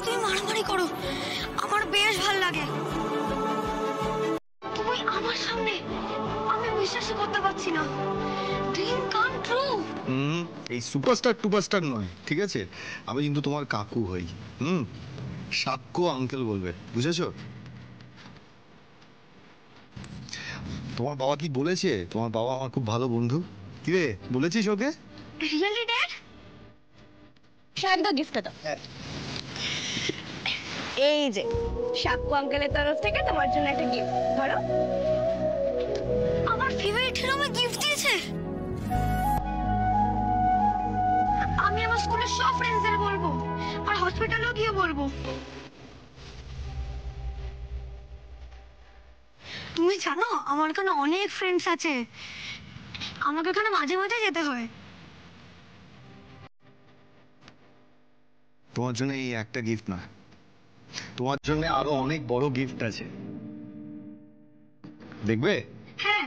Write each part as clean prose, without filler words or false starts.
তুমি মারামারি করো, আমার বেশ ভালো লাগে। তুমি আমার সামনে, আমি বিশ্বাসই করতে পারছি না। Dream come true. এই সুপারস্টার নয়, ঠিক আছে? আমি কিন্তু তোমার কাকু হই। সাক্ষ্য আঙ্কেল বলবে, বুঝেছো? তোমার বাবা কি বলেছে? তোমার বাবা আমার খুব ভালো বন্ধু। কি রে, বলেছিস ওকে? Really dad? সাহেবদা গিফটটা দাও। এই যে সাক্কু আঙ্কেলের তরফ থেকে তোমার জন্য একটা গিফট, ধরো। আমার ফেভারিট হিরো আমাকে গিফট দিয়েছে। আমি আমার স্কুলের সব ফ্রেন্ডসদের বলবো, আর হসপিটালেও গিয়ে বলবো। তুমি জানো আমার এখানে অনেক ফ্রেন্ডস আছে, আমাকে এখানে মাঝে মাঝে যেতে হয়। তোমার জন্য এই একটা গিফট না, তোমার জন্য আরো অনেক বড় গিফট আছে, দেখবে? হ্যাঁ।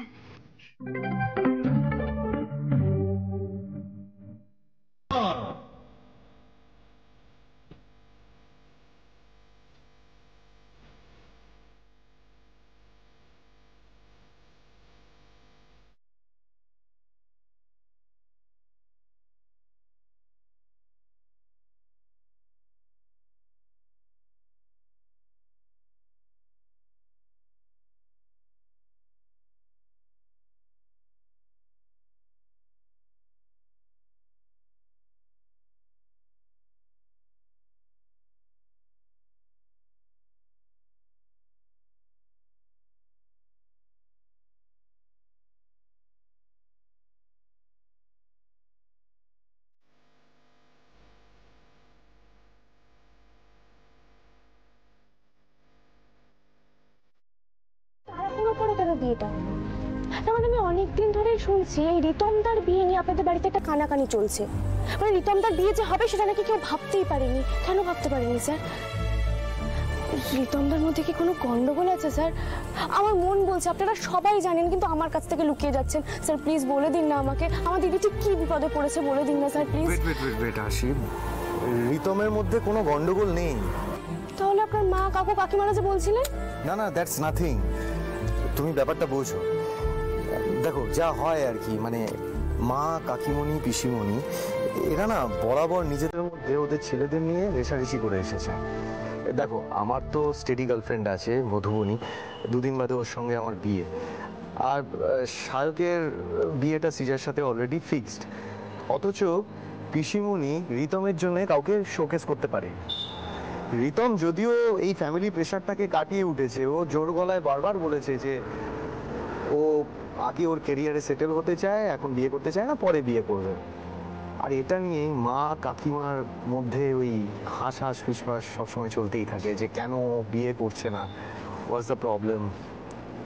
বিয়েটা মানে আমি অনেকদিন ধরে শুনছি এই রিতমদার বিয়ে নিয়ে আপনাদের বাড়িতে একটা কানাকানি চলছে। মানে রিতমদার বিয়ে যে হবে সেটা নাকি কেউ ভাবতেই পারেনি। কেন ভাবতে পারেনি স্যার? রিতমদার মধ্যে কি কোনো গন্ডগোল আছে স্যার? আমার মন বলছে আপনারা সবাই জানেন, কিন্তু আমার কাছ থেকে লুকিয়ে যাচ্ছেন। স্যার প্লিজ বলে দিন না আমাকে, আমার দিদি ঠিক কি বিপদে পড়েছে বলে দিন না স্যার প্লিজ। ওয়েট আশিম, রিতমের মধ্যে কোনো গন্ডগোল নেই। তাহলে আপনার মা কাকু কাকিমারা যে বলছিলেন? না, দ্যাটস নাথিং। তুমি ব্যাপারটা বোঝো। দেখো যা হয় আর কি, মানে মা কাকিমণি পিসিমণি এরা না বরাবর নিজেদের মধ্যে ওদের ছেলেদের নিয়ে রেষারেষি করে এসেছে। দেখো আমার তো স্টেডি গার্লফ্রেন্ড আছে মধুবনী, দুদিন বাদে ওর সঙ্গে আমার বিয়ে। আর সায়কের বিয়েটা সিজার সাথে অলরেডি ফিক্সড। অথচ পিসিমণি রিতমের জন্য কাউকে শোকেস করতে পারে। রিতম যদিও এই ফ্যামিলি প্রেশারটাকে কাটিয়ে উঠেছে, ও জোর গলায় বারবার বলেছে যে ও আগে ওর ক্যারিয়ারে সেটেল হতে চায়, এখন বিয়ে করতে চায় না, পরে বিয়ে করবে। আর এটা নিয়ে মা কাকিমার মধ্যে ওই হাঁস ফিসফাস সবসময় চলতেই থাকে যে কেন বিয়ে করছে না, হোয়াটস দ্য প্রবলেম,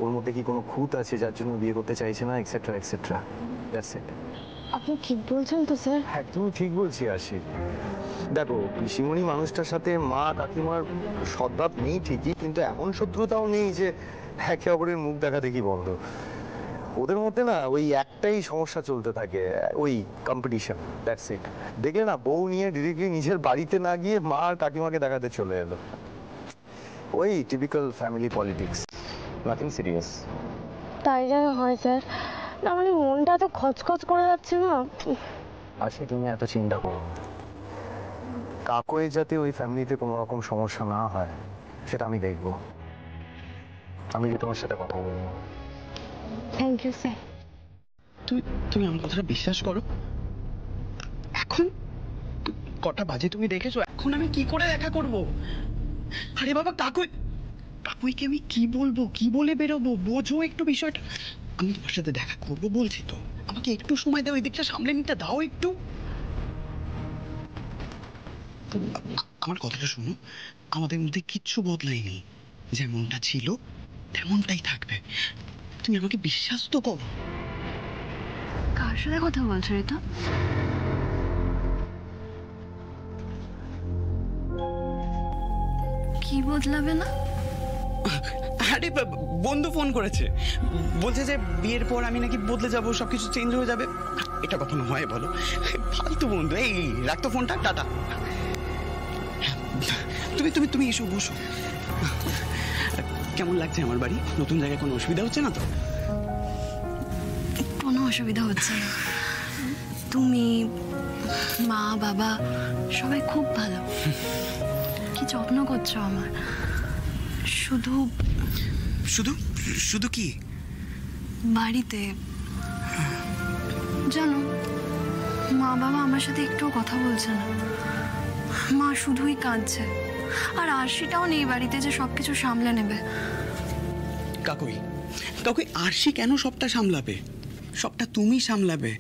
ওর মধ্যে কি কোনো খুঁত আছে যার জন্য বিয়ে করতে চাইছে না, এক্সেট্রা এক্সেট্রা। That's it. আপনি ঠিক বলছেন তো স্যার? একদম ঠিক বলছি আশিক। দেখো পিসিমণি মানুষটার সাথে মা কাকিমার সদ্ভাব নেই ঠিকই, কিন্তু এমন শত্রুতাও নেই যে একে অপরের মুখ দেখা দেখি বন্ধ। ওদের মধ্যে না ওই একটাই সমস্যা চলতে থাকে, ওই কম্পিটিশন, দ্যাটস ইট। দেখলে না বউ নিয়ে ডিরেক্টলি নিজের বাড়িতে না গিয়ে মা আর কাকিমাকে দেখাতে চলে এলো। ওই typical family politics, nothing serious. তাই যেন হয় স্যার, না মানে মনটা তো খচখচ করে যাচ্ছে না। আজকে তুমি এত চিন্তা করো, কাকুয়ে যাতে ওই ফ্যামিলিতে কোনো রকম সমস্যা না হয় সেটা আমি দেখবো। আমি তোমার সাথে কথা বলবো। Thank you sir. তুমি আমার কথাটা বিশ্বাস করো। এখন কটা বাজে তুমি দেখেছো? এখন আমি কি করে দেখা করব? আরে বাবা কাকুইকে আমি কি বলবো, কি বলে বেরোবো? বোঝো একটু বিষয়টা। আমি তোমার সাথে দেখা করবো বলছি তো, আমাকে একটু সময় দাও, ওই দিকটা সামলে নিতে দাও একটু। আমার কথাটা শোনো, আমাদের মধ্যে কিচ্ছু বদলায়নি, যেমনটা ছিল তেমনটাই থাকবে। তুমি আমাকে বিশ্বাস তো করো। কার সাথে কথা বলছো রিতা? কি বদলাবে না? আরে বন্ধু ফোন করেছে, বলছে যে বিয়ের পর আমি নাকি বদলে যাবো, সবকিছু চেঞ্জ হয়ে যাবে। এটা কখনো হয় বলো? ফালতু বন্ধু। এই রাখতো ফোনটা, টাটা। তুমি তুমি তুমি এসো, বসো। কেমন লাগছে আমার বাড়ি? নতুন জায়গায় কোনো অসুবিধা হচ্ছে না তো? কোনো অসুবিধা হচ্ছে না। তুমি, মা, বাবা সবাই খুব ভালো। কি যত্ন করছো আমার। শুধু শুধু শুধু কি? বাড়িতে জানো, মা বাবা আমার সাথে একটুও কথা বলছে না। মা শুধুই কাঁদছে, আর আরশিটাও নেই বাড়িতে যে সবকিছু সামলে নেবে। কাকুই কাকুই, আরশি কেন সবটা সামলাবে? সবটা তুমি সামলাবে।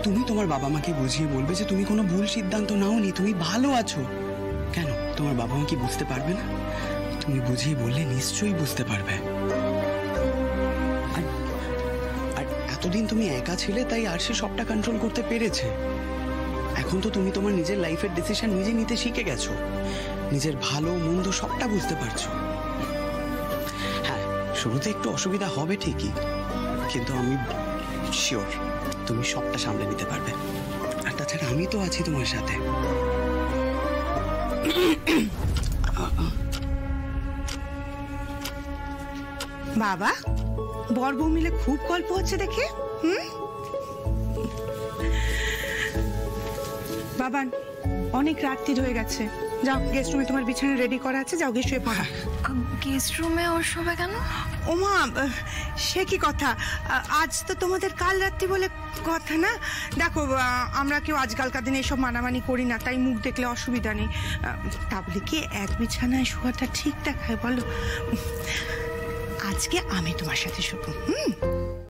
তুমি তোমার বাবা মাকে বুঝিয়ে বলবে যে তুমি কোনো ভুল সিদ্ধান্ত নাওনি, তুমি ভালো আছো। কেন তোমার বাবা মা কি বুঝতে পারবে না? তুমি বুঝিয়ে বললে নিশ্চয়ই বুঝতে পারবে। আর এতদিন তুমি একা ছিলে, তাই আরশি সবটা কন্ট্রোল করতে পেরেছে। এখন তো তুমি তোমার নিজের লাইফের ডিসিশন নিজে নিতে শিখে গেছো, নিজের ভালো মন্দ সবটা বুঝতে পারছো। হ্যাঁ, শুরুতে একটু অসুবিধা হবে ঠিকই, কিন্তু আমি শিওর তুমি সবটা সামলে নিতে পারবে। আর তাছাড়া আমি তো আছি তোমার সাথে। বাবা, বর বউ মিলে খুব গল্প হচ্ছে দেখে। বাবা, অনেক রাত্রি হয়ে গেছে, যাও গেস্ট রুমে তোমার বিছানা রেডি করা আছে, যাও গিয়ে শুয়ে পড়ো। গেস্ট রুমে ওর শোবে কেন? ওমা, সে কি কথা, আজ তো তোমাদের কাল রাত্রি বলে কথা না। দেখো, আমরা কেউ আজকালকার দিনে এসব মানামানি করি না, তাই মুখ দেখলে অসুবিধা নেই। তা বলে কি এক বিছানায় শোয়াটা ঠিক দেখায় বলো? আজকে আমি তোমার সাথে শোবো।